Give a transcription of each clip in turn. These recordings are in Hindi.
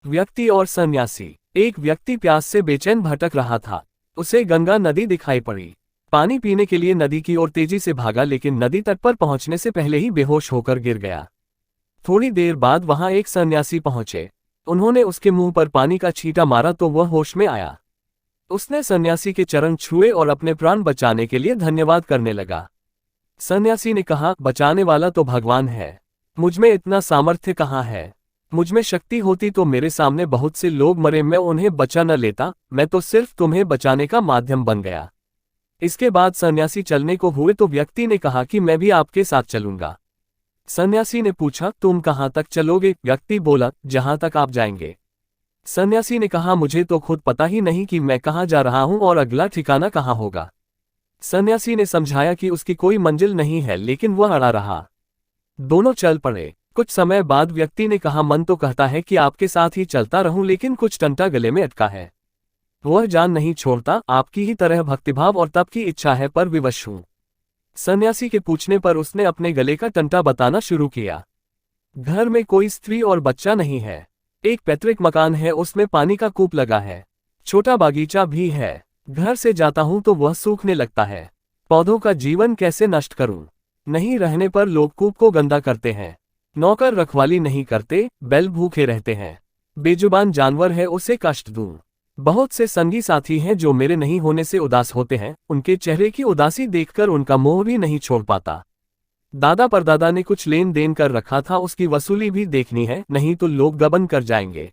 व्यक्ति और सन्यासी। एक व्यक्ति प्यास से बेचैन भटक रहा था। उसे गंगा नदी दिखाई पड़ी। पानी पीने के लिए नदी की ओर तेजी से भागा, लेकिन नदी तट पर पहुंचने से पहले ही बेहोश होकर गिर गया। थोड़ी देर बाद वहां एक सन्यासी पहुंचे। उन्होंने उसके मुंह पर पानी का छींटा मारा तो वह होश में आया। उसने सन्यासी के चरण छुए और अपने प्राण बचाने के लिए धन्यवाद करने लगा। सन्यासी ने कहा, बचाने वाला तो भगवान है, मुझमें इतना सामर्थ्य कहाँ है। मुझमें शक्ति होती तो मेरे सामने बहुत से लोग मरे, मैं उन्हें बचा न लेता, मैं तो सिर्फ तुम्हें बचाने का माध्यम बन गया। इसके बाद सन्यासी चलने को हुए तो व्यक्ति ने कहा कि मैं भी आपके साथ चलूंगा। सन्यासी ने पूछा, तुम कहाँ तक चलोगे? व्यक्ति बोला, जहां तक आप जाएंगे। सन्यासी ने कहा, मुझे तो खुद पता ही नहीं कि मैं कहाँ जा रहा हूं और अगला ठिकाना कहाँ होगा। सन्यासी ने समझाया कि उसकी कोई मंजिल नहीं है, लेकिन वह अड़ा रहा। दोनों चल पड़े। कुछ समय बाद व्यक्ति ने कहा, मन तो कहता है कि आपके साथ ही चलता रहूं, लेकिन कुछ टंटा गले में अटका है। वह जान नहीं छोड़ता, आपकी ही तरह भक्तिभाव और तप की इच्छा है, पर विवश हूं। सन्यासी के पूछने पर उसने अपने गले का टंटा बताना शुरू किया। घर में कोई स्त्री और बच्चा नहीं है। एक पैतृक मकान है, उसमें पानी का कूप लगा है। छोटा बागीचा भी है। घर से जाता हूं तो वह सूखने लगता है। पौधों का जीवन कैसे नष्ट करूं? नहीं रहने पर लोग कूप को गंदा करते हैं। नौकर रखवाली नहीं करते, बैल भूखे रहते हैं। बेजुबान जानवर है, उसे कष्ट दूं। बहुत से संगी साथी हैं जो मेरे नहीं होने से उदास होते हैं, उनके चेहरे की उदासी देखकर उनका मोह भी नहीं छोड़ पाता। दादा परदादा ने कुछ लेन देन कर रखा था, उसकी वसूली भी देखनी है, नहीं तो लोग गबन कर जाएंगे।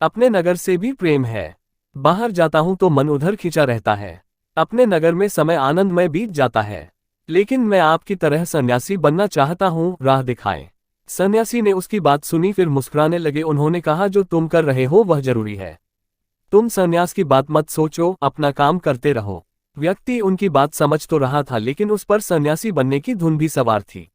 अपने नगर से भी प्रेम है। बाहर जाता हूं तो मन उधर खिंचा रहता है। अपने नगर में समय आनंदमय बीत जाता है, लेकिन मैं आपकी तरह सन्यासी बनना चाहता हूं, राह दिखाएं। सन्यासी ने उसकी बात सुनी, फिर मुस्कुराने लगे। उन्होंने कहा, जो तुम कर रहे हो वह जरूरी है। तुम सन्यास की बात मत सोचो, अपना काम करते रहो। व्यक्ति उनकी बात समझ तो रहा था, लेकिन उस पर सन्यासी बनने की धुन भी सवार थी।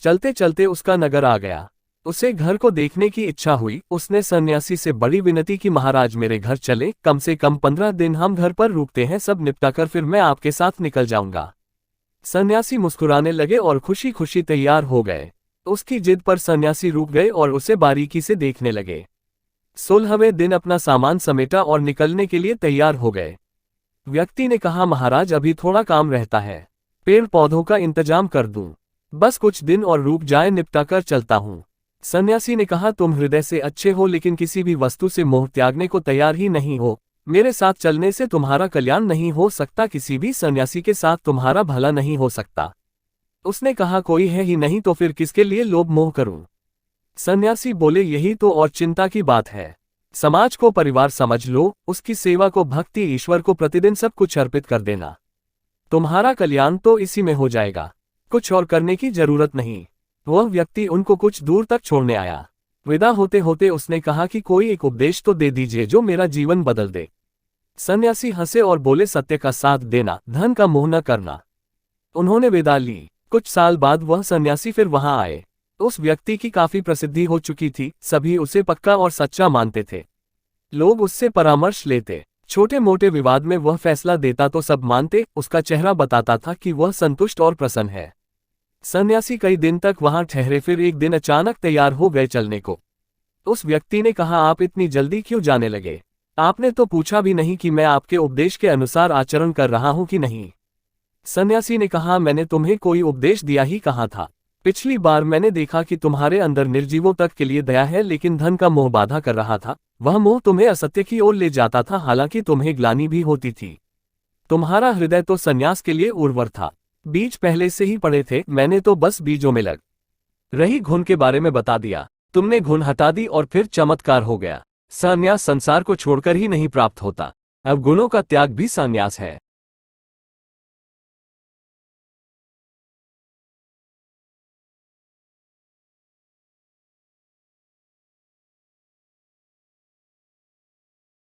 चलते चलते उसका नगर आ गया। उसे घर को देखने की इच्छा हुई। उसने सन्यासी से बड़ी विनती की, महाराज मेरे घर चले, कम से कम 15 दिन हम घर पर रुकते हैं, सब निपटाकर फिर मैं आपके साथ निकल जाऊंगा। सन्यासी मुस्कुराने लगे और खुशी खुशी तैयार हो गए। उसकी जिद पर सन्यासी रुक गए और उसे बारीकी से देखने लगे। 16वें दिन अपना सामान समेटा और निकलने के लिए तैयार हो गए। व्यक्ति ने कहा, महाराज अभी थोड़ा काम रहता है, पेड़ पौधों का इंतजाम कर दूं, बस कुछ दिन और रुक जाए, निपटाकर चलता हूं। सन्यासी ने कहा, तुम हृदय से अच्छे हो, लेकिन किसी भी वस्तु से मोह त्यागने को तैयार ही नहीं हो। मेरे साथ चलने से तुम्हारा कल्याण नहीं हो सकता, किसी भी सन्यासी के साथ तुम्हारा भला नहीं हो सकता। उसने कहा, कोई है ही नहीं तो फिर किसके लिए लोभ मोह करूं? सन्यासी बोले, यही तो और चिंता की बात है। समाज को परिवार समझ लो, उसकी सेवा को भक्ति, ईश्वर को प्रतिदिन सब कुछ अर्पित कर देना। तुम्हारा कल्याण तो इसी में हो जाएगा, कुछ और करने की जरूरत नहीं। वह व्यक्ति उनको कुछ दूर तक छोड़ने आया। विदा होते होते उसने कहा कि कोई एक उपदेश तो दे दीजिए जो मेरा जीवन बदल दे। सन्यासी हंसे और बोले, सत्य का साथ देना, धन का मोह न करना। उन्होंने विदा ली। कुछ साल बाद वह सन्यासी फिर वहां आए। उस व्यक्ति की काफी प्रसिद्धि हो चुकी थी, सभी उसे पक्का और सच्चा मानते थे। लोग उससे परामर्श लेते। छोटे मोटे विवाद में वह फैसला देता तो सब मानते। उसका चेहरा बताता था कि वह संतुष्ट और प्रसन्न है। सन्यासी कई दिन तक वहां ठहरे, फिर एक दिन अचानक तैयार हो गए चलने को। उस व्यक्ति ने कहा, आप इतनी जल्दी क्यों जाने लगे? आपने तो पूछा भी नहीं कि मैं आपके उपदेश के अनुसार आचरण कर रहा हूं कि नहीं। सन्यासी ने कहा, मैंने तुम्हें कोई उपदेश दिया ही कहा था। पिछली बार मैंने देखा कि तुम्हारे अंदर निर्जीवों तक के लिए दया है, लेकिन धन का मोह बाधा कर रहा था। वह मोह तुम्हें असत्य की ओर ले जाता था, हालांकि तुम्हें ग्लानि भी होती थी। तुम्हारा हृदय तो संन्यास के लिए उर्वर था। बीज पहले से ही पड़े थे, मैंने तो बस बीजों में लग रही घुन के बारे में बता दिया। तुमने घुन हटा दी और फिर चमत्कार हो गया। संन्यास संसार को छोड़कर ही नहीं प्राप्त होता। अब गुणों का त्याग भी संन्यास है।